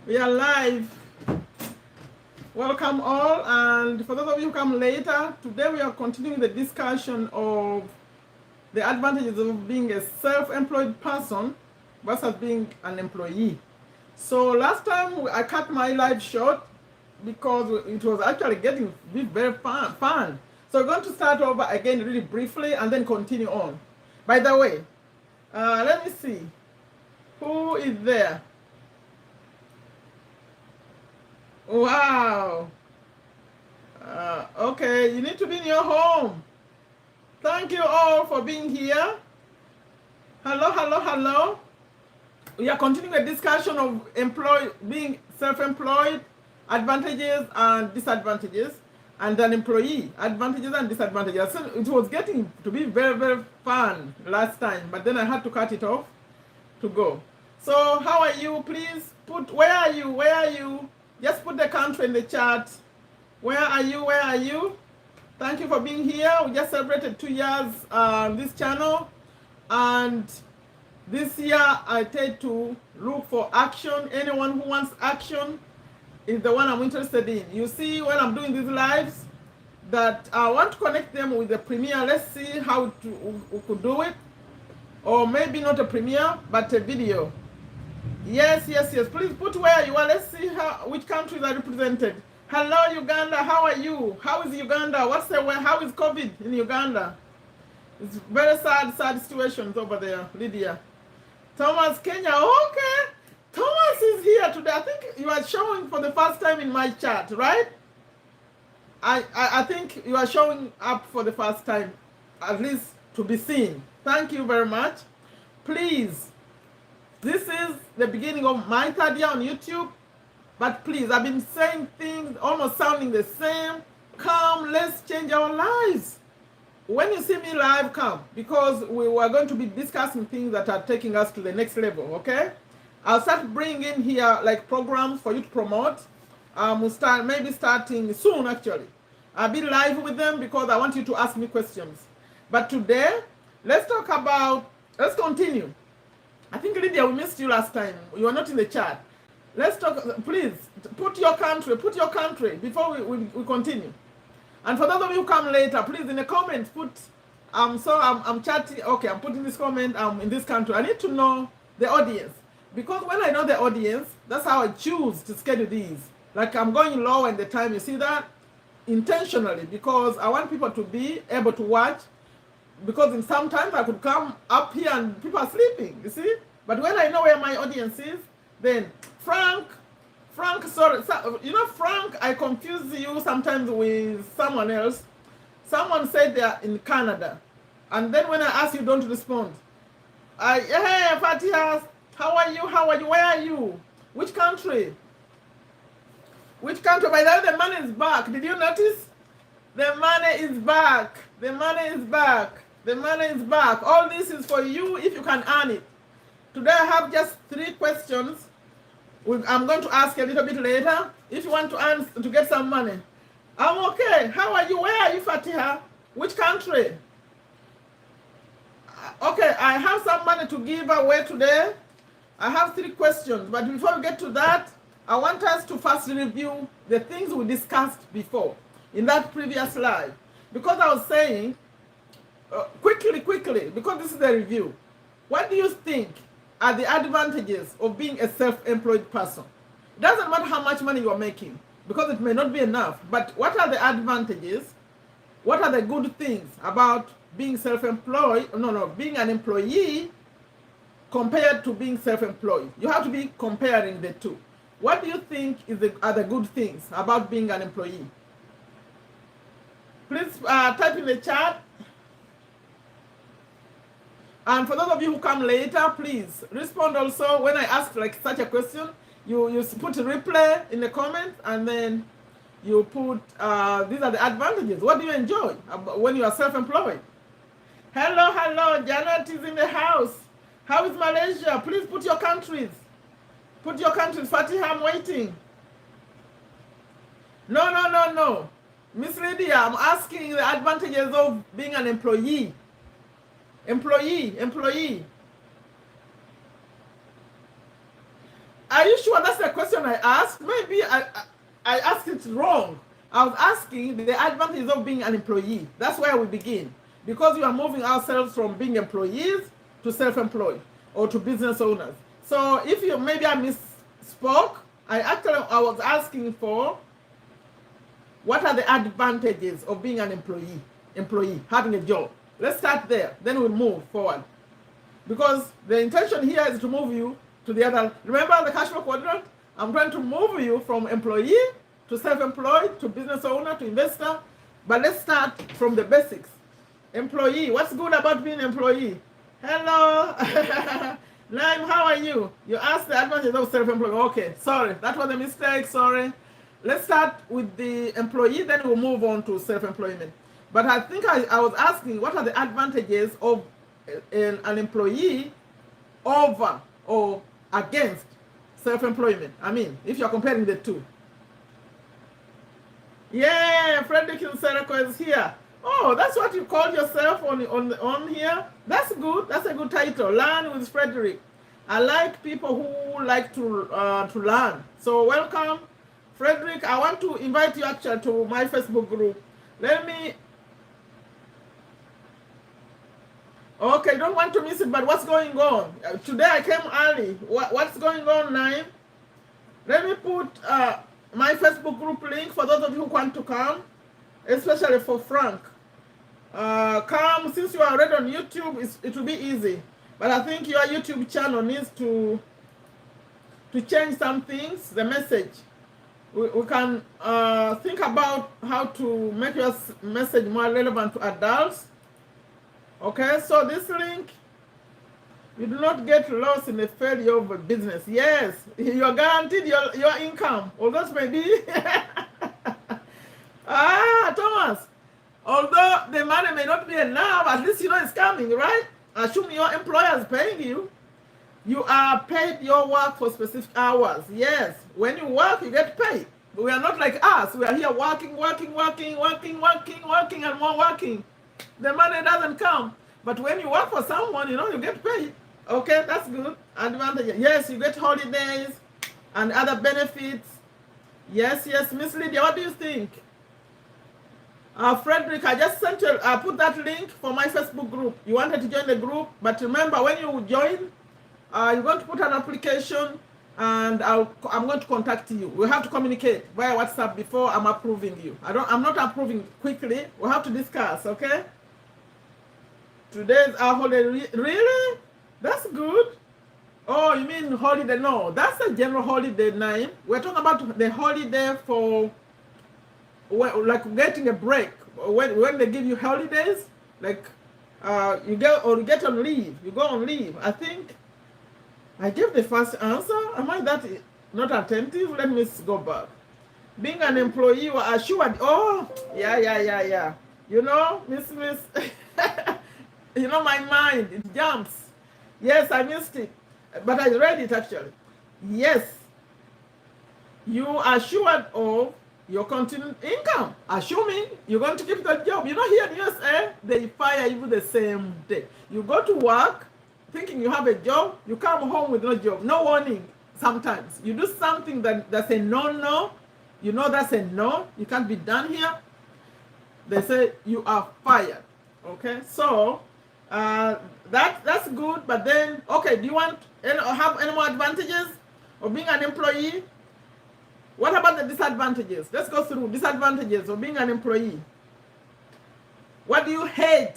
We are live. Welcome all, and for those of you who come later, today we are continuing the discussion of the advantages of being a self-employed person versus being an employee. So last time I cut my live short because it was actually getting very fun. So we're going to start over again really briefly and then continue on. By the way, let me see. Who is there? Wow. Okay, you need to be in your home. Thank you all for being here. Hello, hello, hello. We are continuing a discussion of being self-employed, advantages and disadvantages, and an employee, advantages and disadvantages. So it was getting to be very, very fun last time, but then I had to cut it off to go. So how are you? Please put, where are you? Where are you? Just put the country in the chat. Where are you? Where are you? Thank you for being here. We just celebrated 2 years on this channel. And this year I tend to look for action. Anyone who wants action is the one I'm interested in. You see, when I'm doing these lives, that I want to connect them with the premiere. Let's see how we could do it. Or maybe not a premiere, but a video. Yes, yes, yes. Please put where you are. Let's see which countries are represented. Hello, Uganda. How are you? How is Uganda? How is COVID in Uganda? It's very sad situations over there, Lydia. Thomas, Kenya. Okay. Thomas is here today. I think you are showing for the first time in my chat, right? I think you are showing up for the first time, at least to be seen. Thank you very much. Please. This is the beginning of my 3rd year on YouTube, but please, I've been saying things almost sounding the same. Come, let's change our lives. When you see me live, come, because we were going to be discussing things that are taking us to the next level, okay? I'll start bringing in here like programs for you to promote. We'll start maybe starting soon, actually. I'll be live with them because I want you to ask me questions. But today, let's continue. I think, Lydia, we missed you last time. You were not in the chat. Let's talk. Please, put your country before we continue. And for those of you who come later, please, in the comments, put, I'm chatting, okay, I'm putting this comment, I'm in this country. I need to know the audience. Because when I know the audience, that's how I choose to schedule these. Like I'm going low in the time, you see that? Intentionally, because I want people to be able to watch. Because in sometimes I could come up here and people are sleeping, you see? But when I know where my audience is, then Frank, sorry, you know Frank, I confuse you sometimes with someone else. Someone said they're in Canada. And then when I ask you, don't respond. Hey, Fatiha, how are you? Where are you? Which country? Which country? By the way, the money is back. Did you notice? The money is back. The money is back. The money is back. All this is for you if you can earn it. Today I have just 3 questions. I'm going to ask a little bit later if you want to get some money. I'm okay. How are you? Where are you, Fatiha? Which country? Okay, I have some money to give away today. I have 3 questions, but before we get to that, I want us to first review the things we discussed before in that previous live. Because I was saying, quickly, because this is the review. What do you think are the advantages of being a self-employed person? It doesn't matter how much money you are making, because it may not be enough. But what are the advantages? What are the good things about being self-employed? Being an employee compared to being self-employed. You have to be comparing the two. What do you think are the good things about being an employee? Please type in the chat. And for those of you who come later, please respond also when I ask like such a question. You put a replay in the comments and then you put, these are the advantages. What do you enjoy when you are self-employed? Hello, Janet is in the house. How is Malaysia? Please put your countries. Put your countries. Fatiha, I'm waiting. No. Miss Lydia, I'm asking the advantages of being an employee. Employee. Are you sure that's the question I asked? Maybe I asked it wrong. I was asking the advantages of being an employee. That's where we begin. Because we are moving ourselves from being employees to self-employed or to business owners. So if you, maybe I misspoke, I was asking for what are the advantages of being an employee, having a job. Let's start there, then we'll move forward. Because the intention here is to move you to the other. Remember the Cashflow Quadrant? I'm trying to move you from employee to self-employed to business owner to investor. But let's start from the basics. Employee, what's good about being an employee? Hello, Naim, how are you? You asked the advantages of self-employed. Okay, sorry, that was a mistake, sorry. Let's start with the employee, then we'll move on to self-employment. But I think I was asking what are the advantages of an employee over or against self-employment? I mean, if you're comparing the two. Yeah, Frederick Nsereko is here. Oh, that's what you call yourself on here? That's good. That's a good title. Learn with Frederick. I like people who like to learn. So welcome, Frederick. I want to invite you actually to my Facebook group. Let me... Okay, don't want to miss it, but what's going on? Today I came early. What's going on, Naim? Let me put my Facebook group link for those of you who want to come, especially for Frank. Come, since you are already on YouTube, it will be easy. But I think your YouTube channel needs to change some things, the message. We can think about how to make your message more relevant to adults. Okay, so this link, you do not get lost in the failure of a business. Yes, you're guaranteed your income. Although maybe, Thomas, although the money may not be enough, at least you know it's coming, right? Assume your employer is paying you. You are paid your work for specific hours. Yes, when you work, you get paid. But we are not like us. We are here working, and more working. The money doesn't come. But when you work for someone, you know, you get paid. Okay, that's good. Advantage. Yes, you get holidays and other benefits. Yes, Miss Lydia, what do you think? Frederick, I just sent you, put that link for my Facebook group. You wanted to join the group, but remember, when you join, you're going to put an application, and I'm going to contact you. We have to communicate via WhatsApp before I'm approving you. I'm not approving quickly. We have to discuss, okay? Today's our holiday. Really? That's good. Oh, you mean holiday? No, that's a general holiday name. We're talking about the holiday for like getting a break. When they give you holidays, like you get on leave. You go on leave. I think I gave the first answer. Am I that not attentive? Let me go back. Being an employee, you are assured. Oh, yeah. You know, Miss. You know, my mind, it jumps. Yes, I missed it. But I read it actually. Yes. You are assured of your continued income, assuming you're going to keep that job. You know, here in USA, they fire you the same day. You go to work thinking you have a job, you come home with no job, no warning sometimes. You do something that's a no, you know that's a no, you can't be done here. They say you are fired. Okay, so that's good, but then, okay, do you want have any more advantages of being an employee? What about the disadvantages? Let's go through disadvantages of being an employee. What do you hate?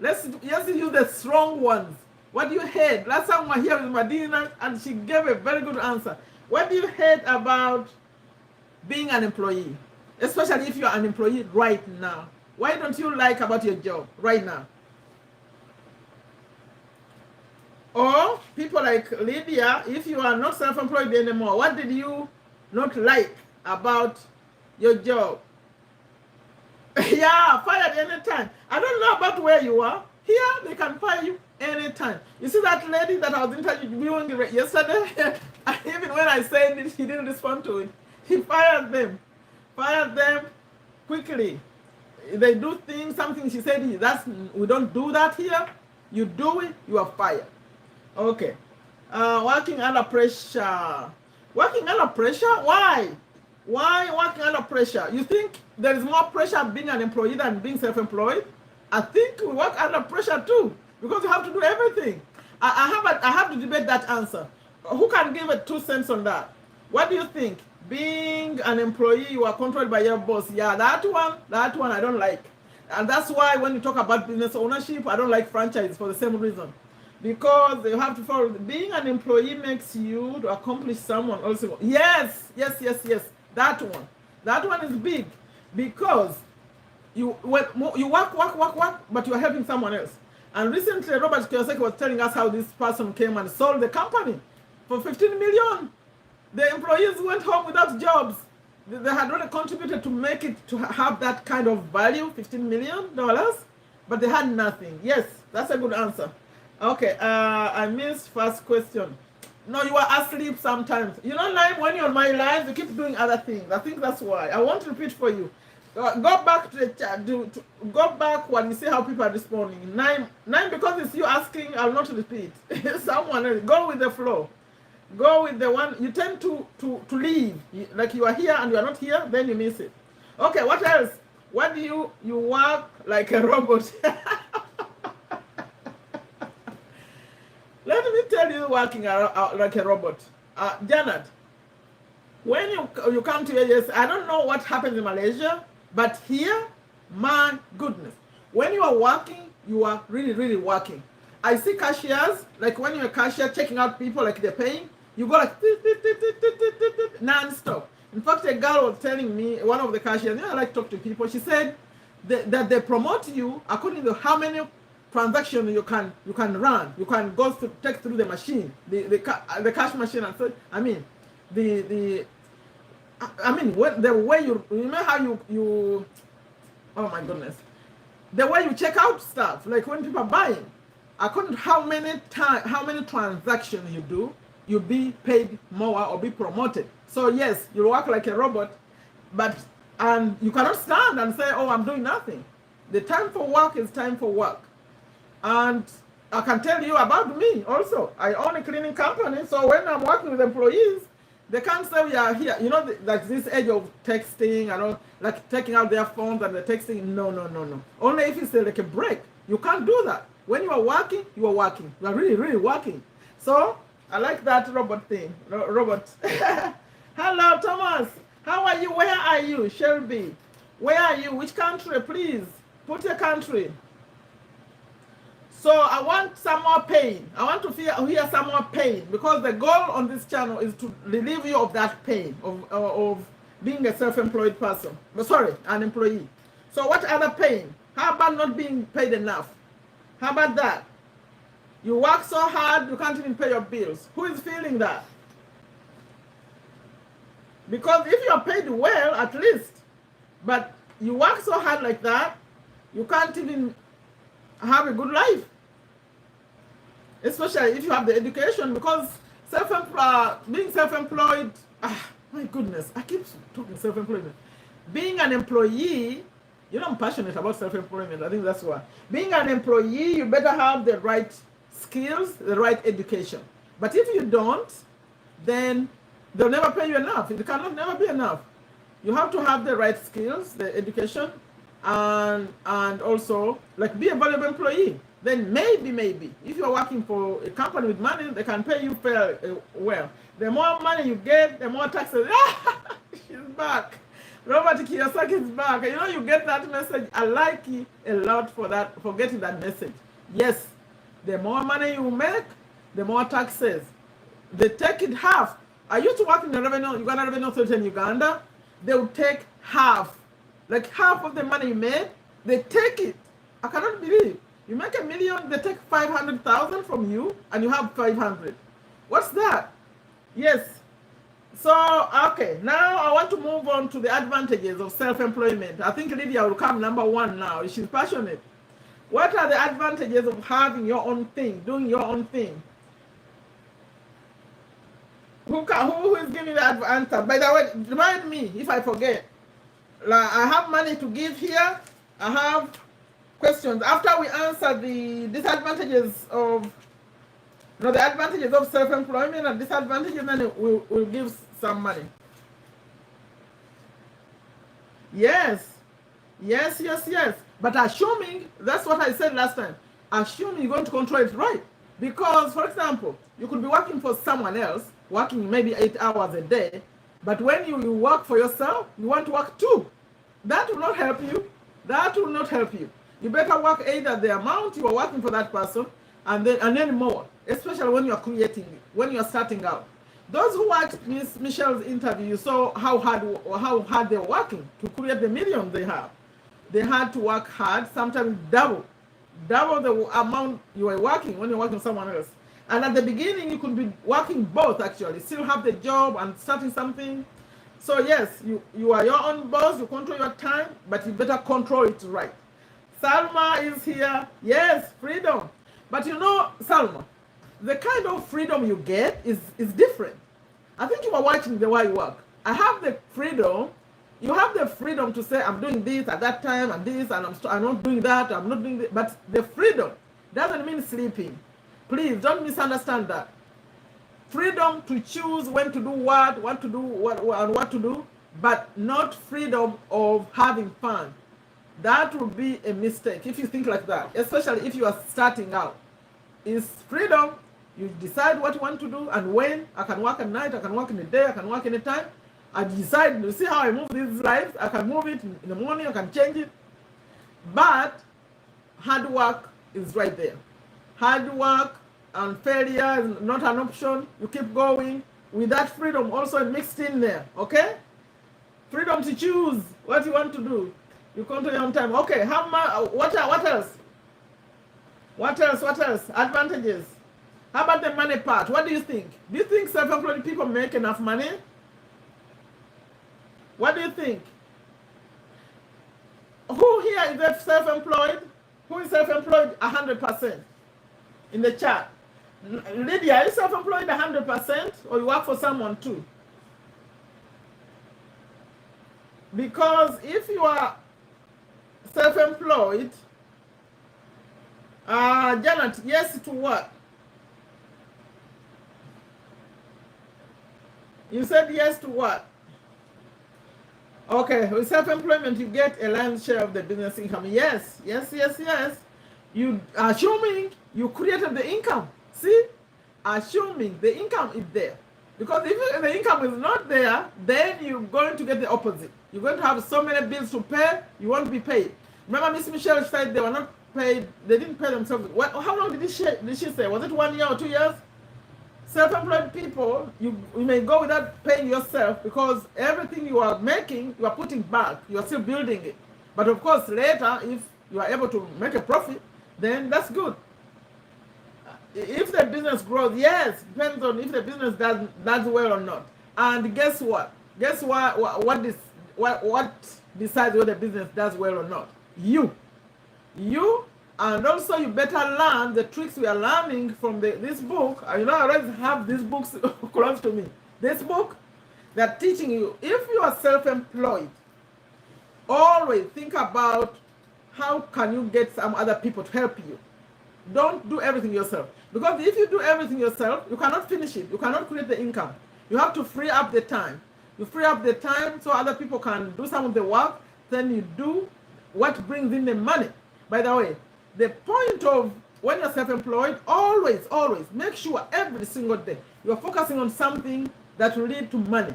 Let's use the strong ones. What do you hate? Last time we were here with Madina, and she gave a very good answer. What do you hate about being an employee? Especially if you're an employee right now. Why don't you like about your job right now? Or people like Lydia, if you are not self-employed anymore, what did you not like about your job? Yeah, fired anytime. I don't know about where you are. Here, they can fire you anytime. You see that lady that I was interviewing yesterday? Even when I said it, he didn't respond to it. He fired them. Fired them quickly. They do things, something she said, we don't do that here. You do it, you are fired. Okay. Working under pressure. Working under pressure? Why? Why working under pressure? You think there is more pressure being an employee than being self-employed? I think we work under pressure too, because you have to do everything. I have to debate that answer. Who can give a 2 cents on that? What do you think? Being an employee, you are controlled by your boss. Yeah, that one I don't like. And that's why when you talk about business ownership, I don't like franchise for the same reason. Because you have to follow. Being an employee makes you to accomplish someone also. Yes. That one is big, because you work, but you are helping someone else. And recently, Robert Kiyosaki was telling us how this person came and sold the company for 15 million. The employees went home without jobs. They had really contributed to make it to have that kind of value, $15 million, but they had nothing. Yes, that's a good answer. Okay, I missed first question. No, you are asleep sometimes. You know, like when you're on my live, you keep doing other things. I think that's why. I want to repeat for you. Go back to the chat. Go back when you see how people are responding. Nine, because it's you asking, I'll not repeat. Someone else. Go with the flow. Go with the one. You tend to leave. Like you are here and you are not here, then you miss it. Okay, what else? What do you work like a robot? Let me tell you, working like a robot. Janet, when you come to yes, I don't know what happens in Malaysia, but here, my goodness, when you are working, you are really, really working. I see cashiers, like when you're a cashier checking out people, like they're paying, you go like non-stop. In fact, a girl was telling me, one of the cashiers, I like to talk to people, she said that they promote you according to how many transactions you can run. You can go to take through the machine, the cash machine, and so I mean the way you remember how you oh my goodness, the way you check out stuff, like when people are buying, according to how many transactions you do, you'll be paid more or be promoted. So yes, you work like a robot, and you cannot stand and say, oh, I'm doing nothing. The time for work is time for work. And I can tell you about me also. I own a cleaning company, so when I'm working with employees, they can't say we are here. You know, like this age of texting and all, like taking out their phones and the texting. No. Only if it's like a break. You can't do that. When you are working, you are working. You are really, really working. So I like that robot thing. Robot. Hello, Thomas. How are you? Where are you? Shelby. Where are you? Which country? Please put your country. So I want some more pain. I want to hear some more pain, because the goal on this channel is to relieve you of that pain of being a self-employed person. Sorry, an employee. So what other pain? How about not being paid enough? How about that? You work so hard, you can't even pay your bills. Who is feeling that? Because if you're paid well, at least, but you work so hard like that, you can't even have a good life, especially if you have the education, because being self-employed, my goodness, I keep talking self-employment. Being an employee, you know, I'm passionate about self-employment. I think that's why. Being an employee, you better have the right skills, the right education. But if you don't, then they'll never pay you enough. It cannot never be enough. You have to have the right skills, the education, and also like be a valuable employee. Then maybe if you're working for a company with money, they can pay you well. The more money you get, the more taxes. She's back. Robert Kiyosaki is back. You know, you get that message. I like you a lot for that, for getting that message. Yes, the more money you make, the more taxes. They take it half. I used to work in the Uganda Revenue Authority in Uganda. They would take half. Like half of the money you made, they take it. I cannot believe. You make $1 million, they take 500,000 from you, and you have 500. What's that? Yes. So, okay, now I want to move on to the advantages of self-employment. I think Lydia will come number 1 now. She's passionate. What are the advantages of having your own thing, doing your own thing? Who is giving that answer? By the way, remind me if I forget. I have money to give here. I have questions. After we answer the disadvantages of Now the advantages of self-employment and disadvantages, and then we'll give some money. Yes. Yes, yes, yes. But assuming, that's what I said last time, assuming you're going to control it right. Because, for example, you could be working for someone else, working maybe 8 hours a day, but when you work for yourself, you want to work 2. That will not help you. That will not help you. You better work either the amount you are working for that person and then more, especially when you are creating, when you are starting out. Those who watched Miss Michelle's interview, you saw how hard they're working to create the millions they have. They had to work hard, sometimes double the amount you were working when you're working with someone else. And at the beginning, you could be working both actually, still have the job and starting something. So yes, you are your own boss, you control your time, but you better control it right. Salma is here. Yes, freedom. But you know, Salma, the kind of freedom you get is different. I think you are watching the way you work. I have the freedom. You have the freedom to say, I'm doing this at that time and this, and I'm not doing that, I'm not doing this. But the freedom doesn't mean sleeping. Please don't misunderstand that. Freedom to choose when to do what to do, what to do, but not freedom of having fun. That would be a mistake if you think like that, especially if you are starting out. It's freedom. You decide what you want to do and when. I can work at night, I can work in the day, I can work anytime. I decide to see how I move these lives. I can move it in the morning, I can change it. But hard work is right there. Hard work and failure is not an option. You keep going with that freedom also mixed in there, okay? Freedom to choose what you want to do. You control your own time. Okay, what else? What else? Advantages. How about the money part? What do you think? Do you think self-employed people make enough money? What do you think? Who here is self-employed? Who is self-employed 100%? In the chat. Lydia, are you self-employed 100% or you work for someone too? Because if you are self-employed, Janet, yes to what? You said yes to what? Okay, with self-employment, you get a lion's share of the business income. Yes. You assuming you created the income. See? Assuming the income is there. Because if the income is not there, then you're going to get the opposite. You're going to have so many bills to pay, you won't be paid. Remember Miss Michelle said they were not paid, they didn't pay themselves. How long did she say? Was it 1 year or 2 years? Self-employed people, you may go without paying yourself because everything you are making, you are putting back. You are still building it. But of course, later, if you are able to make a profit, then that's good. If the business grows, yes, depends on if the business does well or not. And guess what? Guess what decides whether the business does well or not? You. And also you better learn the tricks we are learning from this book. I already have these books close to me. This book, they're teaching you, if you are self-employed, always think about how can you get some other people to help you. Don't do everything yourself. Because if you do everything yourself, you cannot finish it. You cannot create the income. You have to free up the time. You free up the time so other people can do some of the work. Then you do what brings in the money. By the way, the point of when you're self-employed, always make sure every single day you're focusing on something that will lead to money.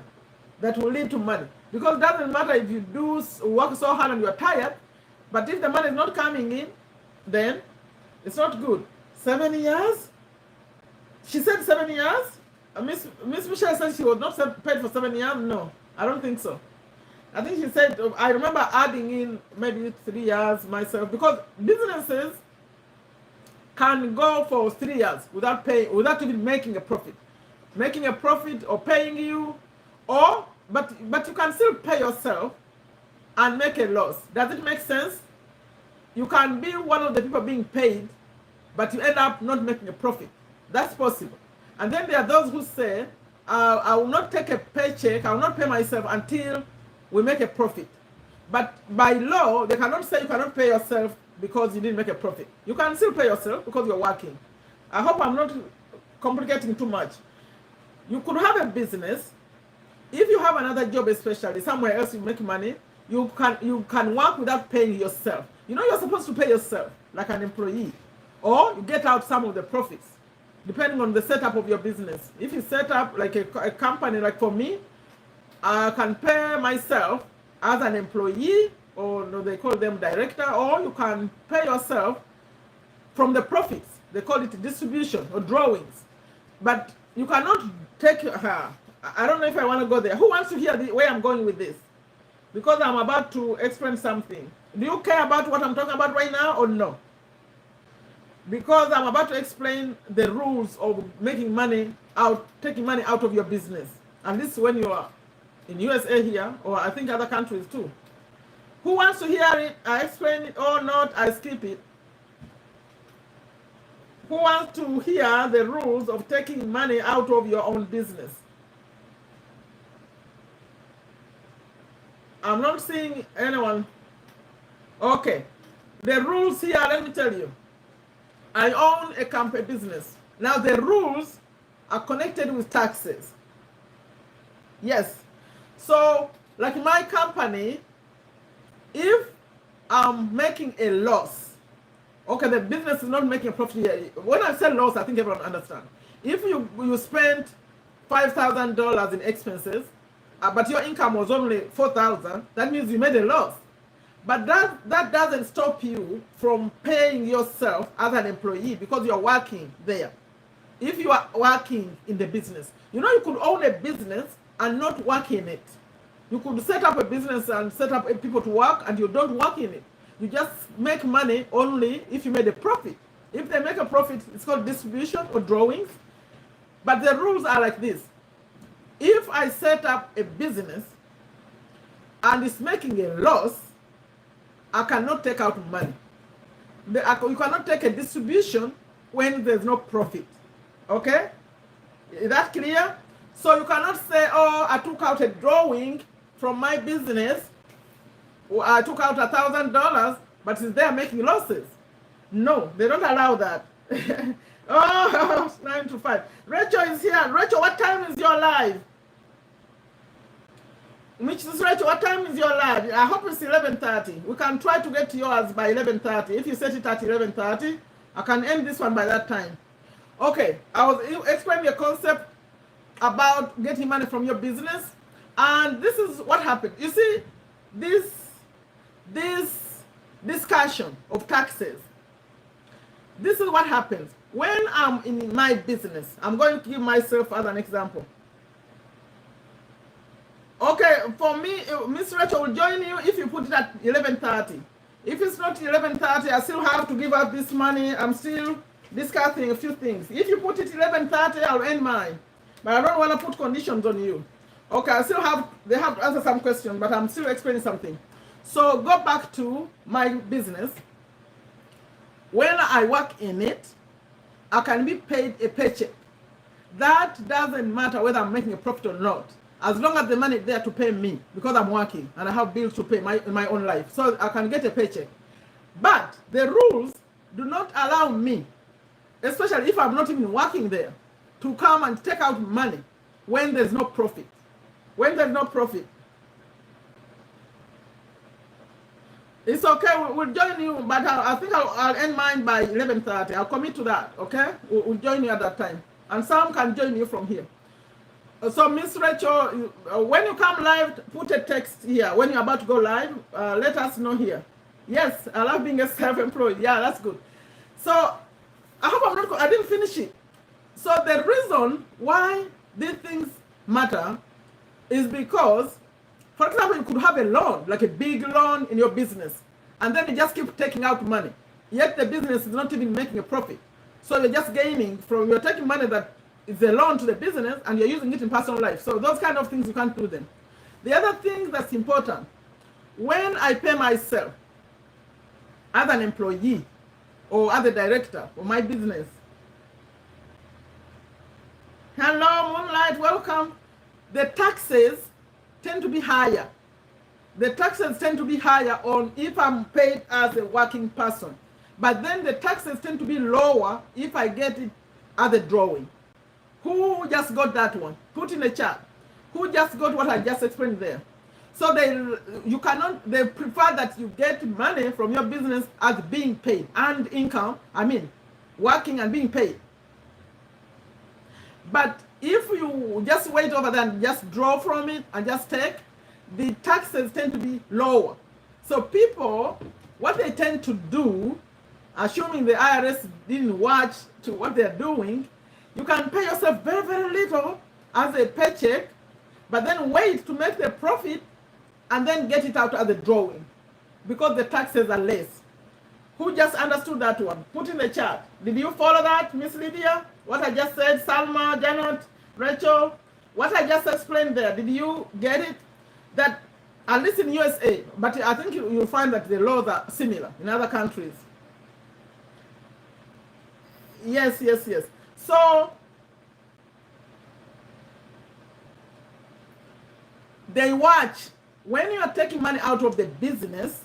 Because it doesn't matter if you do work so hard and you're tired, but if the money is not coming in, then it's not good. 7 years? She said 7 years? Miss Michelle said she was not paid for 7 years? No, I don't think so. I think she said, I remember adding in maybe 3 years myself, because businesses can go for 3 years without even making a profit. Making a profit or paying you, but you can still pay yourself and make a loss. Does it make sense? You can be one of the people being paid, but you end up not making a profit. That's possible. And then there are those who say, I will not take a paycheck, I will not pay myself until we make a profit. But by law, they cannot say you cannot pay yourself because you didn't make a profit. You can still pay yourself because you're working. I hope I'm not complicating too much. You could have a business. If you have another job, especially somewhere else you make money, you can work without paying yourself. You know, you're supposed to pay yourself like an employee, or you get out some of the profits, depending on the setup of your business. If you set up like a company, like for me, I can pay myself as an employee, or no, they call them director, or you can pay yourself from the profits. They call it distribution or drawings. But you cannot take I don't know if I want to go there. Who wants to hear where I'm going with this? Because I'm about to explain something. Do you care about what I'm talking about right now or no? Because I'm about to explain the rules of making money out, taking money out of your business. And this is when you are in USA here, or I think other countries too. Who wants to hear it? I explain it or not, I skip it. Who wants to hear the rules of taking money out of your own business? I'm not seeing anyone. Okay. The rules here, let me tell you. I own a company business. Now the rules are connected with taxes. Yes. So, like my company, if I'm making a loss, okay, the business is not making a profit here. When I say loss, I think everyone understands. If you spent $5,000 in expenses, but your income was only $4,000, that means you made a loss. But that doesn't stop you from paying yourself as an employee because you're working there. If you are working in the business, you know, you could own a business and not work in it. You could set up a business and set up people to work and you don't work in it. You just make money only if you made a profit. If they make a profit, it's called distribution or drawings. But the rules are like this. If I set up a business and it's making a loss, I cannot take out money. You cannot take a distribution when there's no profit. Okay? Is that clear? So you cannot say, oh, I took out a drawing from my business. I took out $1,000, but it's there making losses. No, they don't allow that. Oh, 9 to 5. Rachel is here. Rachel, what time is your live? Mrs. Rachel, what time is your live? I hope it's 11:30. We can try to get to yours by 11:30. If you set it at 11:30, I can end this one by that time. Okay, I was explaining a concept about getting money from your business, and this is what happened. You see, this discussion of taxes, this is what happens when I'm in my business. I'm going to give myself as an example. Okay, for me, Miss Rachel will join you if you put it at 11:30. If it's not 11:30, I still have to give out this money. I'm still discussing a few things. If you put it 11:30, I'll end mine. But I don't want to put conditions on you. Okay, I still have, they have to answer some questions, but I'm still explaining something. So go back to my business. When I work in it, I can be paid a paycheck. That doesn't matter whether I'm making a profit or not, as long as the money is there to pay me, because I'm working and I have bills to pay in my own life. So I can get a paycheck. But the rules do not allow me, especially if I'm not even working there, to come and take out money when there's no profit. When there's no profit. It's okay, we'll join you, but I think I'll end mine by 11:30. I'll commit to that, okay? We'll join you at that time. And some can join you from here. So, Miss Rachel, when you come live, put a text here. When you're about to go live, let us know here. Yes, I love being a self-employed. Yeah, that's good. So, I hope I didn't finish it. So, the reason why these things matter is because, for example, you could have a loan, like a big loan in your business, and then you just keep taking out money. Yet the business is not even making a profit. So you're just gaining from, you're taking money that is a loan to the business and you're using it in personal life. So those kind of things, you can't do them. The other thing that's important, when I pay myself as an employee or as a director of my business. Hello, Moonlight, welcome. The taxes tend to be higher. The taxes tend to be higher on if I'm paid as a working person. But then the taxes tend to be lower if I get it as a drawing. Who just got that one? Put in the chat. Who just got what I just explained there? So they prefer that you get money from your business as being paid and income, working and being paid. But if you just wait over there and just draw from it and just take, the taxes tend to be lower. So people, what they tend to do, assuming the IRS didn't watch to what they're doing, you can pay yourself very, very little as a paycheck, but then wait to make the profit and then get it out as a drawing because the taxes are less. Who just understood that one? Put in the chat. Did you follow that, Miss Lydia? What I just said, Salma, Janet, Rachel, what I just explained there, did you get it? That, at least in USA, but I think you'll find that the laws are similar in other countries. Yes. So, they watch when you are taking money out of the business,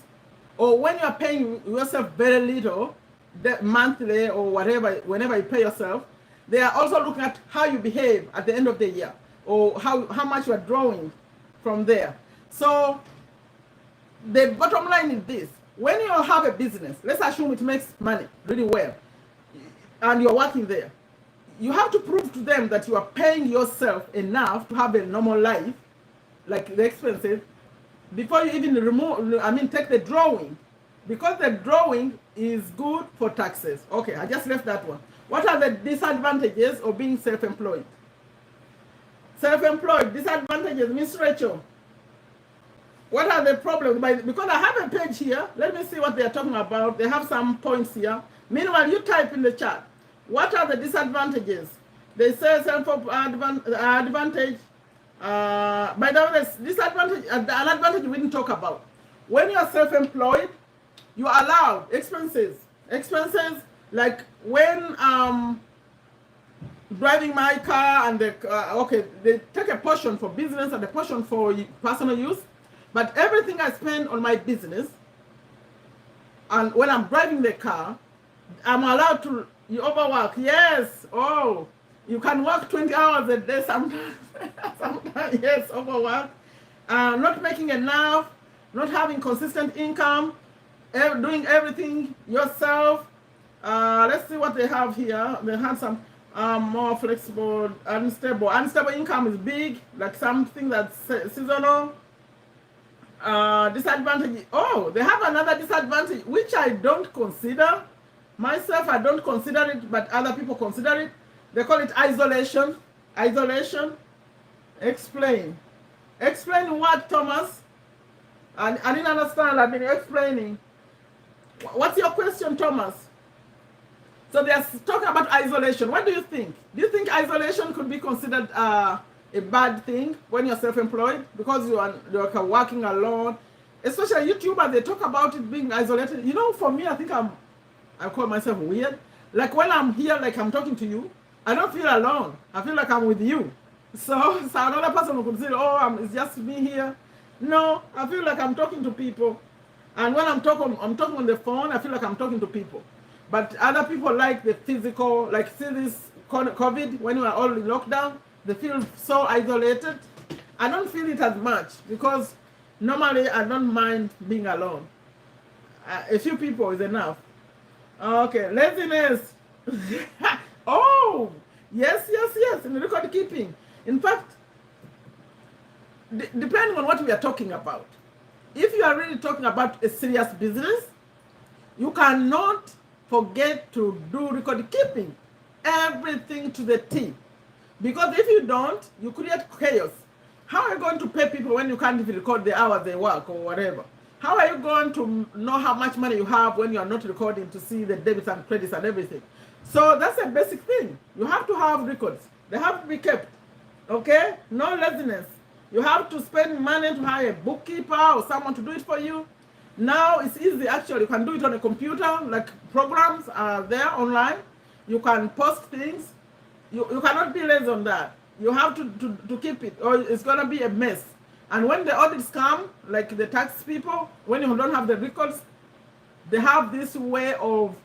or when you are paying yourself very little, monthly or whatever, whenever you pay yourself, they are also looking at how you behave at the end of the year, or how much you are drawing from there. So the bottom line is this: when you have a business, let's assume it makes money really well, and you're working there, you have to prove to them that you are paying yourself enough to have a normal life, like the expenses, before you even take the drawing, because the drawing is good for taxes. Okay, I just left that one. What are the disadvantages of being self-employed? Self-employed disadvantages, Miss Rachel. What are the problems? Because I have a page here. Let me see what they are talking about. They have some points here. Meanwhile, you type in the chat. What are the disadvantages? They say self-advantage. By the way, disadvantage, an advantage we didn't talk about. When you are self-employed, you are allowed expenses. Expenses like when driving my car and they take a portion for business and a portion for personal use. But everything I spend on my business, and when I'm driving the car, I'm allowed to overwork. Yes. Oh, you can work 20 hours a day sometimes. Sometimes, yes, overwork. Not making enough, not having consistent income, doing everything yourself. Let's see what they have here. They have some more flexible, unstable. Unstable income is big, like something that's seasonal. Disadvantage. Oh, they have another disadvantage, which I don't consider. Myself, I don't consider it, but other people consider it. They call it isolation. Isolation. Explain. Explain what, Thomas? I didn't understand. I've been explaining. What's your question, Thomas? So they're talking about isolation. What do you think? Do you think isolation could be considered a bad thing when you're self-employed? Because you're working alone. Especially YouTubers, they talk about it being isolated. You know, for me, I think I call myself weird. Like when I'm here, like I'm talking to you, I don't feel alone. I feel like I'm with you. So another person could say, oh, it's just me here. No, I feel like I'm talking to people. And when I'm talking on the phone, I feel like I'm talking to people. But other people like the physical, like see this COVID, when we are all in lockdown, they feel so isolated. I don't feel it as much because normally I don't mind being alone. A few people is enough. Okay, laziness. Oh, yes, in record keeping. In fact, depending on what we are talking about, if you are really talking about a serious business, you cannot forget to do record keeping, everything to the T. Because if you don't, you create chaos. How are you going to pay people when you can't even record the hours they work or whatever? How are you going to know how much money you have when you are not recording to see the debits and credits and everything? So that's a basic thing. You have to have records. They have to be kept. Okay? No laziness. You have to spend money to hire a bookkeeper or someone to do it for you. Now it's easy actually. You can do it on a computer, like programs are there online. You can post things. You cannot be lazy on that. You have to keep it or it's going to be a mess. And when the audits come, like the tax people, when you don't have the records, they have this way of,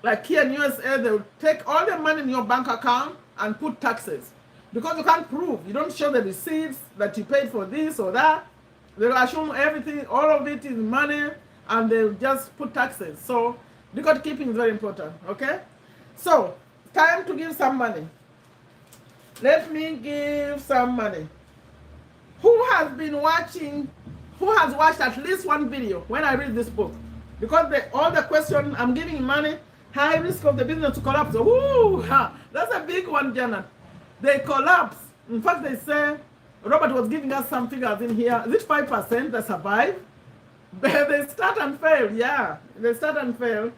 like here in USA, they'll take all the money in your bank account and put taxes. Because you can't prove, you don't show the receipts that you paid for this or that. They'll assume everything, all of it is money, and they'll just put taxes. So record keeping is very important, okay? So, time to give some money. Let me give some money. Who has watched at least one video when I read this book? Because all the questions, I'm giving money, high risk of the business to collapse. Ooh, that's a big one, Janet. They collapse. In fact, they say, Robert was giving us some figures in here. Is it 5% that survive? But they start and fail, yeah. They start and fail.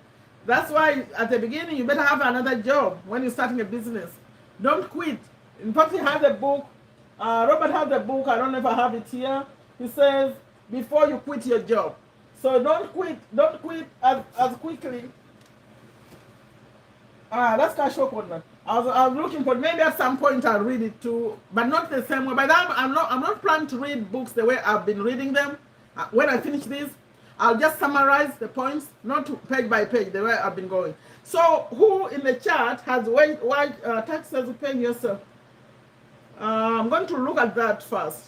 That's why at the beginning, you better have another job when you're starting a business. Don't quit. In fact, he has a book. Robert has a book. I don't know if I have it here. He says, before you quit your job. So don't quit. Don't quit as quickly. That's Cashflow Quadrant. I was looking for, maybe at some point I'll read it too, but not the same way. By that I'm not planning to read books the way I've been reading them. When I finish this, I'll just summarize the points, not page by page, the way I've been going. So who in the chat has why taxes paying yourself? I'm going to look at that first.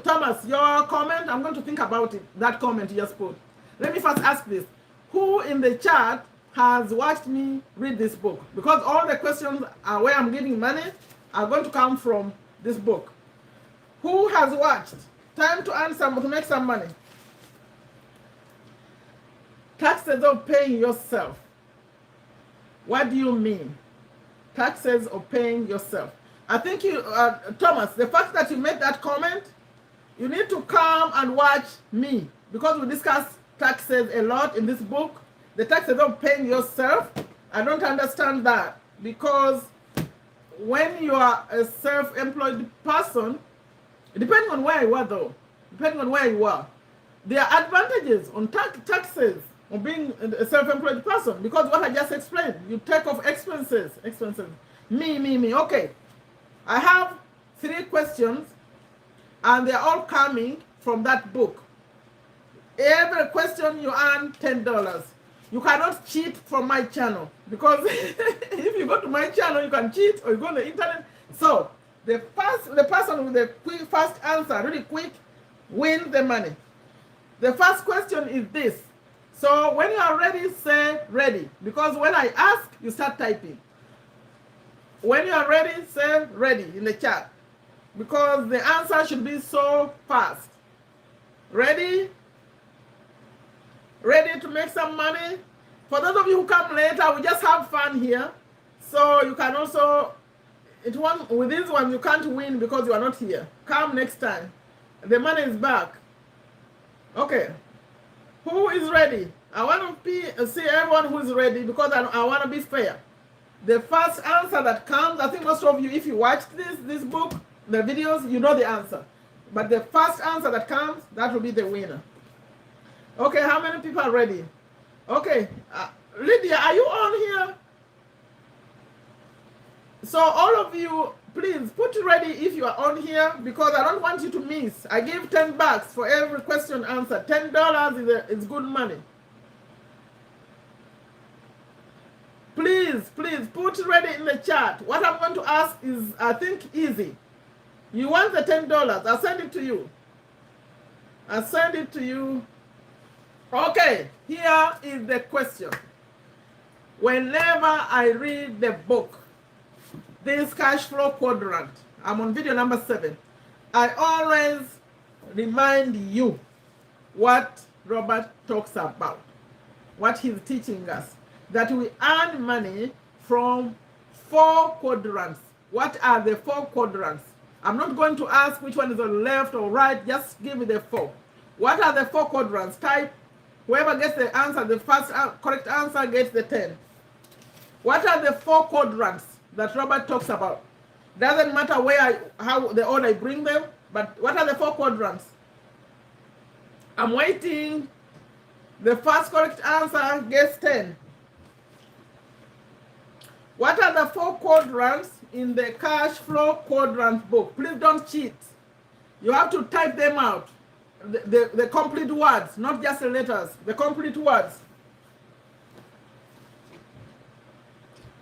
Thomas, your comment, I'm going to think about it, that comment you just put. Let me first ask this. Who in the chat has watched me read this book? Because all the questions where I'm giving money are going to come from this book. Who has watched? Time to earn some, to make some money. Taxes of paying yourself. What do you mean? Taxes of paying yourself. I think you, Thomas, the fact that you made that comment, you need to come and watch me, because we discuss taxes a lot in this book. The taxes of paying yourself, I don't understand that, because when you are a self-employed person, depending on where you are though, depending on where you are, there are advantages on taxes on being a self-employed person, because what I just explained, you take off expenses. Me. Okay, I have 3 questions, and they're all coming from that book. Every question you earn $10. You cannot cheat from my channel, because if you go to my channel, you can cheat, or you go on the internet. So the person with the first answer, really quick, wins the money. The first question is this. So when you are ready, say ready, because when I ask, you start typing. When you are ready, say ready in the chat, because the answer should be so fast. Ready? Ready to make some money? For those of you who come later, we just have fun here. So you can also, with this one, you can't win because you are not here. Come next time. The money is back. Okay. Who is ready? I want to see everyone who is ready, because I want to be fair. The first answer that comes, I think most of you, if you watch this book, the videos, you know the answer. But the first answer that comes, that will be the winner. Okay, how many people are ready? Okay, Lydia, are you on here? So all of you, please put ready if you are on here, because I don't want you to miss. I give $10 for every question answered. $10 is good money. Please put ready in the chat. What I'm going to ask is, I think, easy. You want the $10? I'll send it to you. I'll send it to you. Okay, here is the question. Whenever I read the book, this Cashflow Quadrant, I'm on video number 7, I always remind you what Robert talks about, what he's teaching us, that we earn money from 4 quadrants. What are the 4 quadrants? I'm not going to ask which one is on the left or right, just give me the 4. What are the 4 quadrants? Type. Whoever gets the answer, the first correct answer gets the 10. What are the 4 quadrants that Robert talks about? Doesn't matter how the order I bring them, but what are the 4 quadrants? I'm waiting. The first correct answer gets 10. What are the 4 quadrants in the Cashflow Quadrant book? Please don't cheat. You have to type them out. The complete words, not just the letters, the complete words.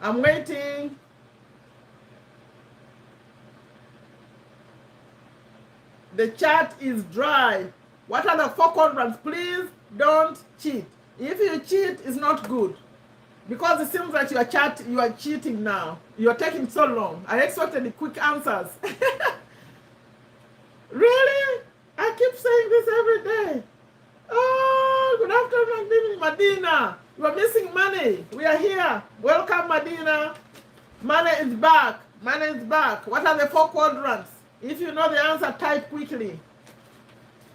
I'm waiting. The chat is dry. What are the 4 quadrants? Please don't cheat. If you cheat, it's not good. Because it seems like you are cheating now. You are taking so long. I expected the quick answers. Really? I keep saying this every day. Oh, good afternoon, Medina. You are missing money. We are here. Welcome, Medina. Money is back. Money is back. What are the 4 quadrants? If you know the answer, type quickly.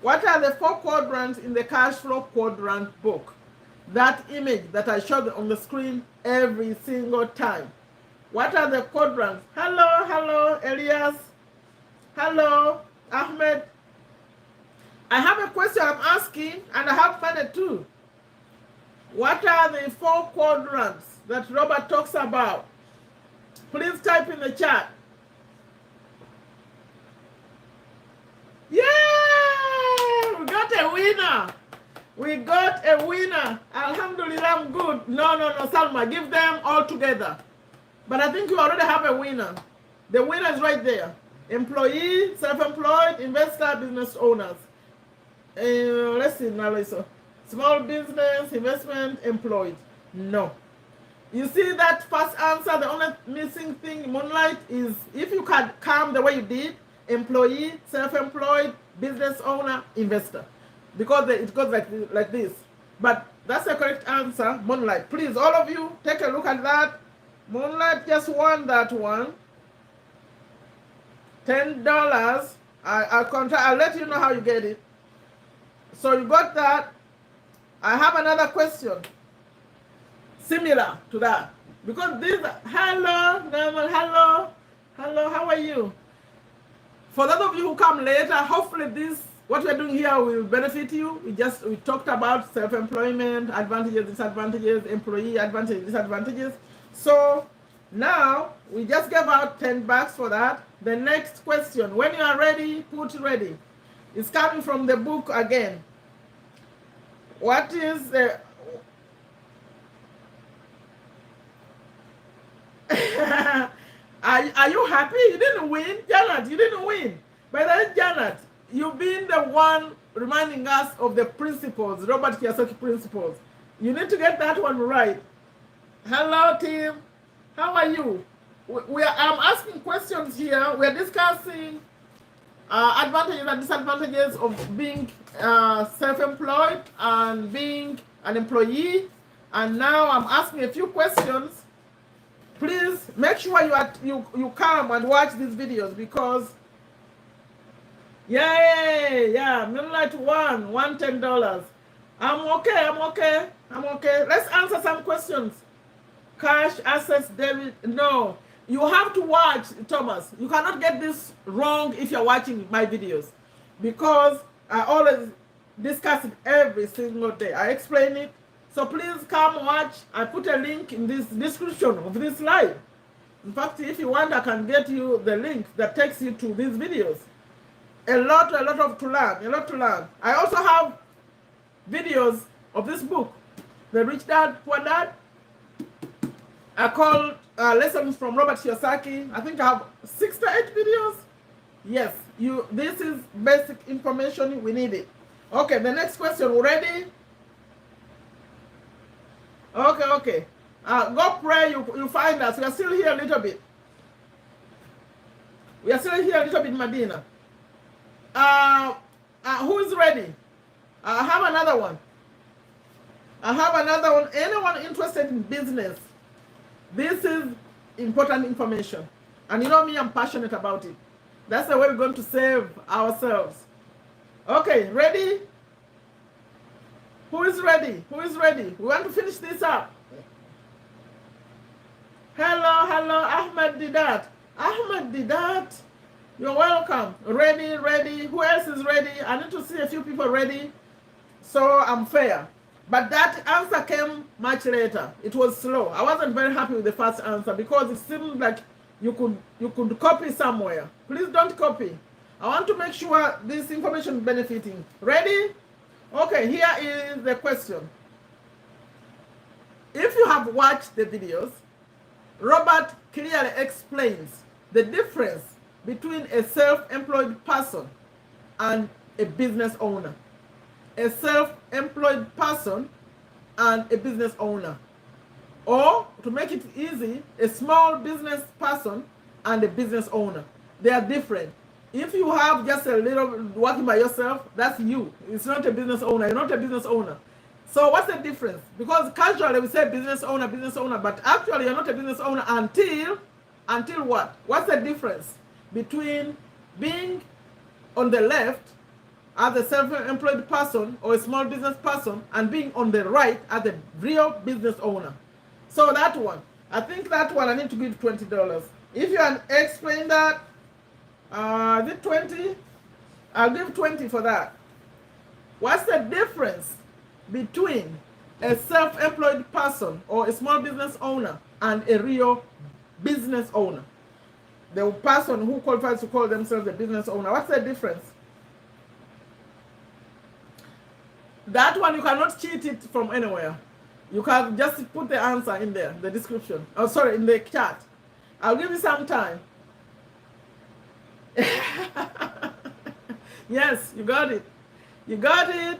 What are the 4 quadrants in the cash flow quadrant book? That image that I showed on the screen every single time. What are the quadrants? Hello, hello, Elias. Hello, Ahmed. I have a question I'm asking, and I have money too. What are the 4 quadrants that Robert talks about? Please type in the chat. Yeah! We got a winner. We got a winner. Alhamdulillah, I'm good. No, Salma, give them all together. But I think you already have a winner. The winner is right there. Employee, self-employed, investor, business owners. Let's see now, Lisa. Small business, investment, employed. No. You see that first answer, the only missing thing in Moonlight is if you can come the way you did, employee, self-employed, business owner, investor. Because it goes like this. But that's the correct answer, Moonlight. Please, all of you, take a look at that. Moonlight just won that one. $10. I'll let you know how you get it. So you got that. I have another question similar to that. Because this, hello, Norman, hello, how are you? For those of you who come later, hopefully what we're doing here will benefit you. We talked about self-employment, advantages, disadvantages, employee advantages, disadvantages. So now we just gave out $10 for that. The next question, when you are ready, put ready. It's coming from the book again. What is the Are you happy? You didn't win, Janet. You didn't win. By the way, Janet, you've been the one reminding us of the principles, Robert Kiyosaki principles. You need to get that one right. Hello, team. How are you? I'm asking questions here. We're discussing advantages and disadvantages of being self-employed and being an employee. And now I'm asking a few questions. Please make sure you come and watch these videos because Moonlight won $10. I'm okay. Let's answer some questions. Cash, assets, debit. No. You have to watch, Thomas. You cannot get this wrong if you're watching my videos because I always discuss it every single day. I explain it. So please come watch. I put a link in this description of this live. In fact, if you want, I can get you the link that takes you to these videos. A lot to learn. I also have videos of this book, The Rich Dad, Poor Dad. I call Lessons from Robert Kiyosaki. I think I have 6 to 8 videos. Yes, this is basic information. We need it. Okay, the next question. Ready? Okay. Go pray. You find us. We are still here a little bit. Medina. Who is ready? I have another one. Anyone interested in business? This is important information. And you know me, I'm passionate about it. That's the way we're going to save ourselves. Okay, ready? Who is ready? We want to finish this up. Hello, Ahmed Didat. You're welcome. Ready. Who else is ready? I need to see a few people ready. So I'm fair. But that answer came much later. It was slow. I wasn't very happy with the first answer because it seemed like you could copy somewhere. Please don't copy. I want to make sure this information is benefiting. Ready? Okay, here is the question. If you have watched the videos, Robert clearly explains the difference between a self-employed person and a business owner. A self-employed person and a business owner. Or, to make it easy, a small business person and a business owner. They are different. If you have just a little working by yourself, that's you. It's not a business owner. You're not a business owner. So what's the difference? Because casually we say business owner, but actually you're not a business owner until what? What's the difference between being on the left as a self-employed person or a small business person and being on the right as a real business owner? So that one, I think that one I need to give $20. If you can explain that, is it 20? I'll give 20 for that. What's the difference between a self-employed person or a small business owner and a real business owner? The person who qualifies to call themselves a business owner. What's the difference? That one you cannot cheat it from anywhere. You can just put the answer in there, the description. Oh, sorry, in the chat. I'll give you some time. Yes, you got it. You got it.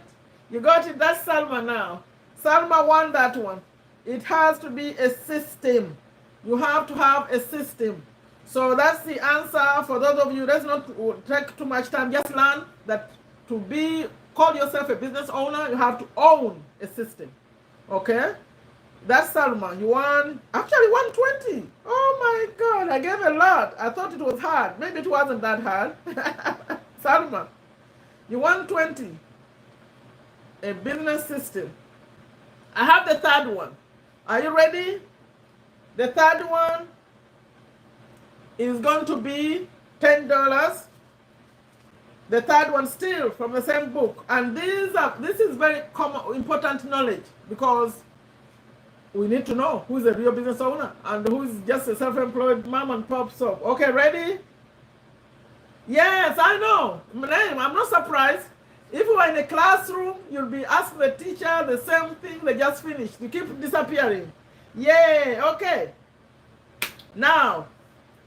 You got it. That's Salma now. Salma won that one. It has to be a system. You have to have a system. So that's the answer for those of you. Let's not take too much time. Just learn that to call yourself a business owner, you have to own a system. Okay? That's Salma. You won, actually 120. Oh my God, I gave a lot. I thought it was hard. Maybe it wasn't that hard. Salma, you won 20. A business system. I have the third one. Are you ready? The third one is going to be $10. The third one still from the same book. And this is very important knowledge because we need to know who's a real business owner and who's just a self-employed mom and pop shop. Okay, ready? Yes, I know. I'm not surprised. If you are in a classroom, you'll be asking the teacher the same thing they just finished. You keep disappearing. Yay, okay. Now,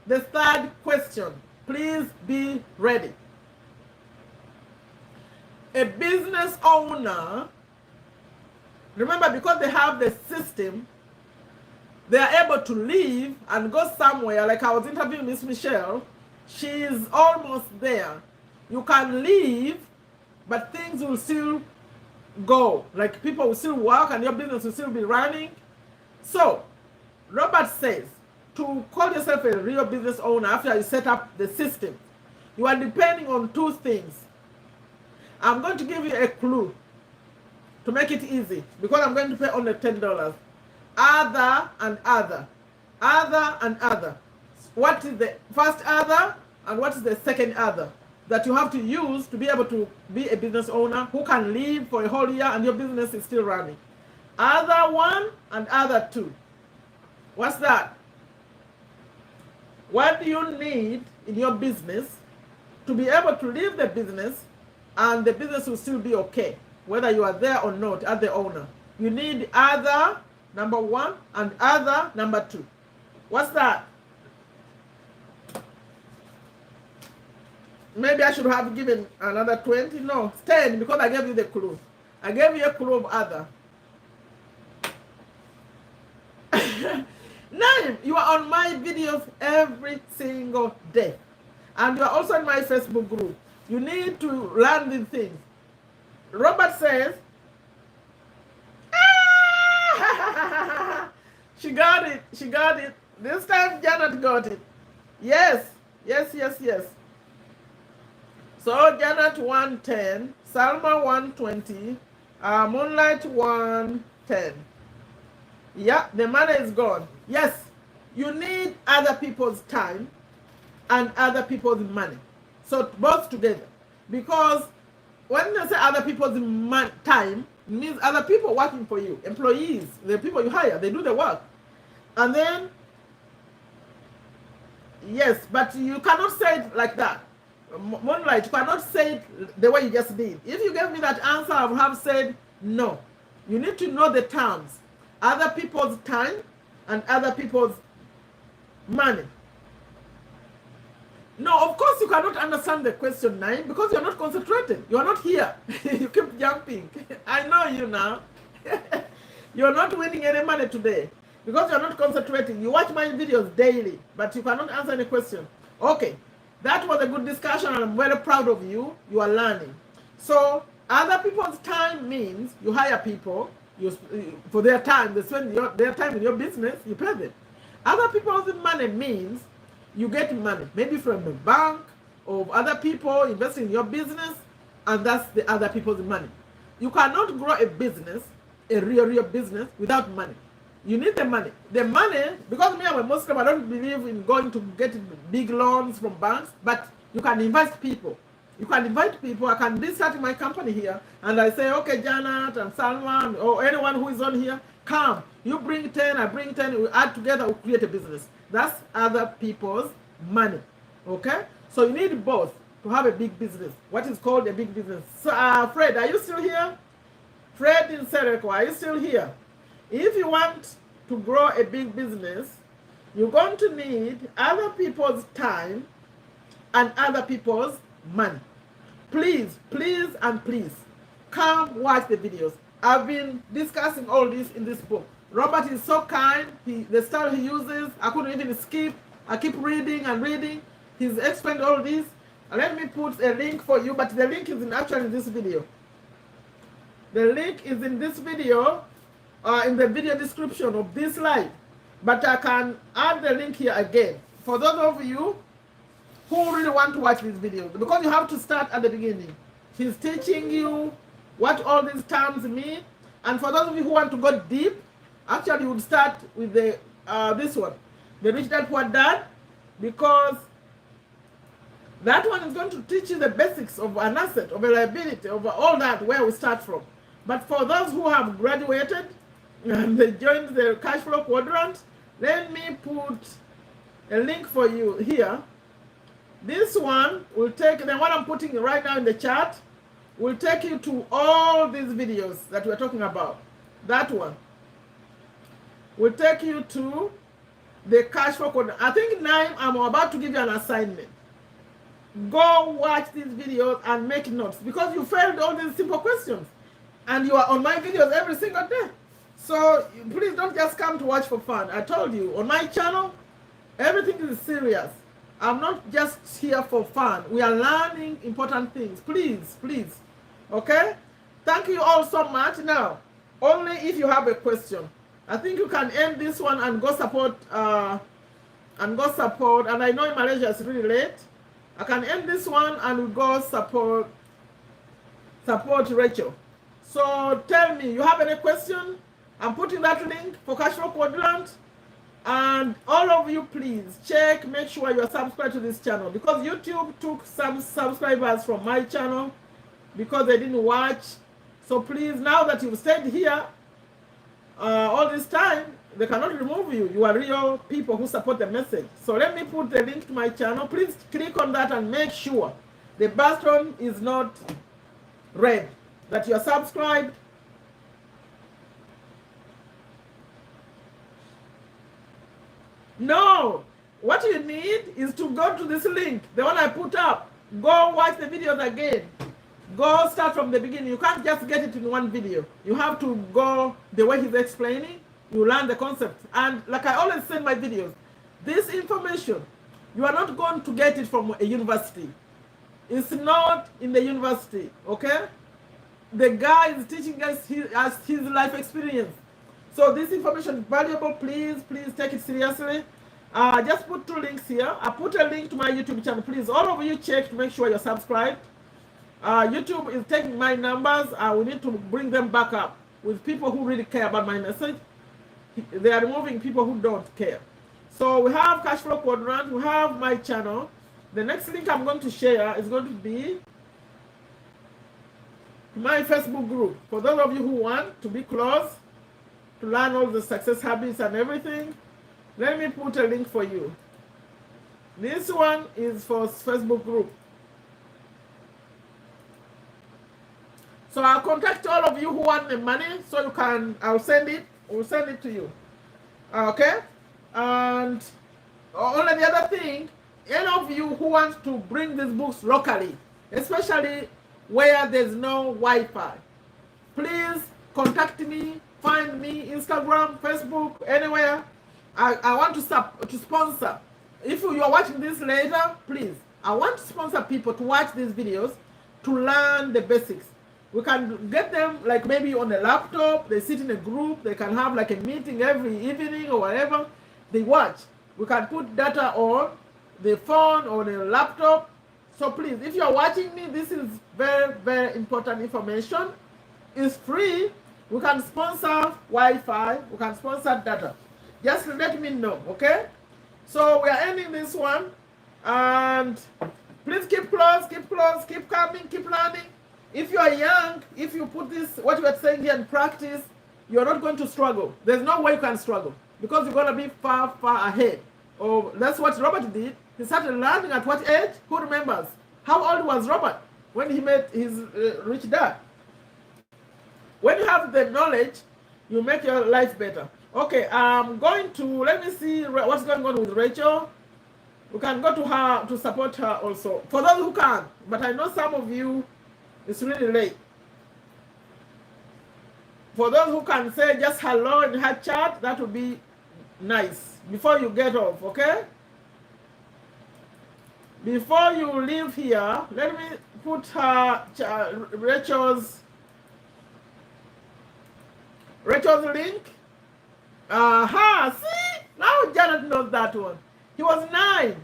the third question. Please be ready. A business owner, remember, because they have the system, they are able to leave and go somewhere. Like I was interviewing Miss Michelle, she's almost there. You can leave, but things will still go. Like people will still work and your business will still be running. So, Robert says, to call yourself a real business owner after you set up the system, you are depending on two things. I'm going to give you a clue to make it easy because I'm going to pay only $10. Other and other. Other and other. What is the first other and what is the second other that you have to use to be able to be a business owner who can live for a whole year and your business is still running? Other one and other two. What's that? What do you need in your business to be able to leave the business and the business will still be okay, whether you are there or not as the owner? You need other, number one, and other, number two. What's that? Maybe I should have given another 20. No, 10 because I gave you the clue. I gave you a clue of other. 9, you are on my videos every single day. And you are also in my Facebook group. You need to learn these things. Robert says, ah! She got it. She got it. This time Janet got it. Yes. Yes, yes, yes. So Janet 110, Salma 120, Moonlight 110. Yeah, the money is gone. Yes, you need other people's time and other people's money. So both together. Because when they say other people's time, it means other people working for you, employees, the people you hire, they do the work. And then, yes, but you cannot say it like that. Moonlight, you cannot say it the way you just did. If you gave me that answer, I would have said no. You need to know the terms. Other people's time and other people's money. No, of course you cannot understand the question 9 because you're not concentrated. You are not here. You keep jumping. I know you now. You're not winning any money today because you're not concentrating. You watch my videos daily, but you cannot answer any question. Okay, that was a good discussion and I'm very proud of you. You are learning. So other people's time means you hire people for their time. They spend their time in your business, you pay them. Other people's money means you get money, maybe from a bank or other people investing in your business, and that's the other people's money. You cannot grow a business, a real business, without money. You need the money. The money, because me, I'm a Muslim, I don't believe in going to get big loans from banks, but you can invite people. You can invite people. I can be starting my company here, and I say, okay, Janet and Salman, or anyone who is on here, come. You bring 10, I bring 10, we add together, we create a business. That's other people's money. Okay? So you need both to have a big business. What is called a big business? So, Fred, are you still here? Fred in Sereko, are you still here? If you want to grow a big business, you're going to need other people's time and other people's money. Please, please, and please, come watch the videos. I've been discussing all this in this book. Robert is so kind. The style he uses, I couldn't even skip. I keep reading and reading. He's explained all this. Let me put a link for you, but the link is actually in this video. The link is in this video, in the video description of this live. But I can add the link here again. For those of you who really want to watch these videos, because you have to start at the beginning. He's teaching you what all these terms mean. And for those of you who want to go deep, actually you would start with the this one, the Rich Dad Poor Dad, because that one is going to teach you the basics of an asset, of a liability, of all that, where we start from. But for those who have graduated and they joined the Cashflow Quadrant, let me put a link for you here. This one will take, the one I'm putting right now in the chat, will take you to all these videos that we're talking about. That one will take you to the Cashflow Quadrant. I think 9, I'm about to give you an assignment. Go watch these videos and make notes, because you failed all these simple questions and you are on my videos every single day. So please don't just come to watch for fun. I told you, on my channel, everything is serious. I'm not just here for fun. We are learning important things. Please, please. Okay? Thank you all so much. Now, only if you have a question. I think you can end this one and go support, and I know in Malaysia it's really late. I can end this one and go support Rachel. So tell me, you have any question? I'm putting that link for Cashflow Quadrant. And all of you, please check, make sure you're subscribed to this channel, because YouTube took some subscribers from my channel because they didn't watch. So please, now that you've stayed here all this time, they cannot remove you. You are real people who support the message. So let me put the link to my channel. Please click on that and make sure the button is not red, that you are subscribed. No, what you need is to go to this link, the one I put up. Go watch the videos again. Go start from the beginning. You can't just get it in one video. You have to go the way he's explaining. You learn the concept. And like I always say in my videos, this information, you are not going to get it from a university. It's not in the university, okay? The guy is teaching us his life experience. So this information is valuable. Please, please take it seriously. Just put 2 links here. I put a link to my YouTube channel. Please, all of you check to make sure you're subscribed. YouTube is taking my numbers. We need to bring them back up with people who really care about my message. They are removing people who don't care. So we have Cashflow Quadrant. We have my channel. The next link I'm going to share is going to be my Facebook group. For those of you who want to be close, to learn all the success habits and everything, let me put a link for you. This one is for Facebook group. So I'll contact all of you who want the money, so you can, we'll send it to you. Okay? And only the other thing, any of you who wants to bring these books locally, especially where there's no Wi-Fi, please contact me, find me, Instagram, Facebook, anywhere. I want to sponsor. If you are watching this later, please, I want to sponsor people to watch these videos to learn the basics. We can get them like maybe on a laptop, they sit in a group, they can have like a meeting every evening or whatever, they watch. We can put data on the phone or the laptop. So please, if you're watching me, this is very, very important information. It's free. We can sponsor Wi-Fi, we can sponsor data. Just let me know, okay? So we are ending this one. And please keep close, keep coming, keep learning. If you are young, if you put this, what you are saying here in practice, you're not going to struggle. There's no way you can struggle because you're going to be far, far ahead. Oh, that's what Robert did. He started learning at what age? Who remembers? How old was Robert when he met his rich dad? When you have the knowledge, you make your life better. Okay, I'm going to, let me see what's going on with Rachel. We can go to her to support her also. For those who can, but I know some of you, it's really late. For those who can say just hello in her chat, that would be nice before you get off, okay? Before you leave here, let me put her Rachel's link. See? Now Janet knows that one. He was 9.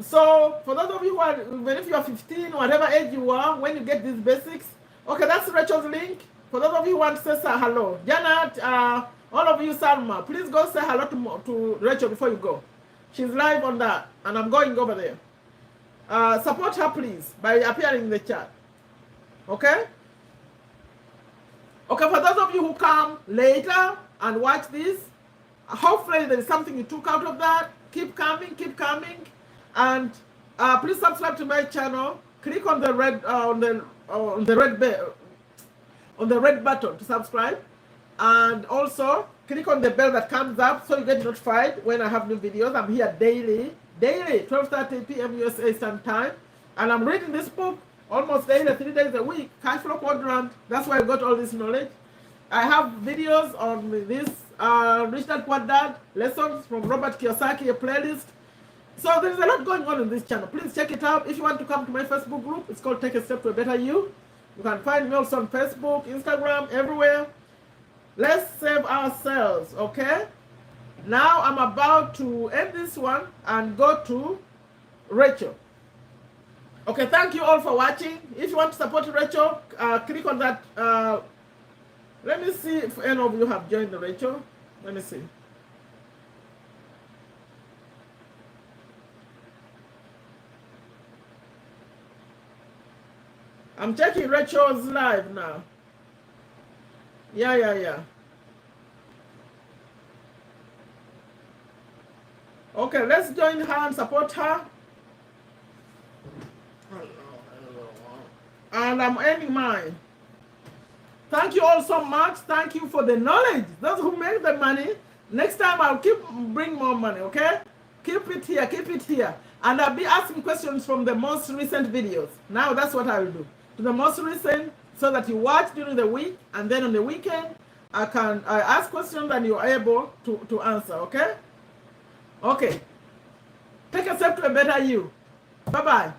So for those of you who are, even if you are 15, whatever age you are, when you get these basics, okay, that's Rachel's link. For those of you who want to say hello, Janet, all of you, Salma, please go say hello to Rachel before you go. She's live on that, and I'm going over there. Support her, please, by appearing in the chat. Okay? Okay, for those of you who come later and watch this, hopefully there is something you took out of that. Keep coming, and please subscribe to my channel. Click on the red red button to subscribe, and also click on the bell that comes up so you get notified when I have new videos. I'm here daily, 12:30 p.m. USA Eastern Time, and I'm reading this book almost daily, 3 days a week. Cashflow Quadrant. That's why I got all this knowledge. I have videos on this Rich Dad Poor Dad lessons from Robert Kiyosaki, a playlist. So there's a lot going on in this channel. Please check it out. If you want to come to my Facebook group, it's called Take a Step to a Better You. You can find me also on Facebook, Instagram, everywhere. Let's save ourselves, okay? Now I'm about to end this one and go to Rachel. Okay, thank you all for watching. If you want to support Rachel, click on that. Let me see if any of you have joined Rachel. Let me see. I'm checking Rachel's live now. Yeah. Okay, let's join her and support her. And I'm ending mine. Thank you all so much. Thank you for the knowledge. Those who make the money, next time I'll bring more money, okay? Keep it here. And I'll be asking questions from the most recent videos. Now that's what I will do. To the most recent, so that you watch during the week, and then on the weekend, I ask questions and you're able to answer, okay? Okay. Take a step to a better you. Bye-bye.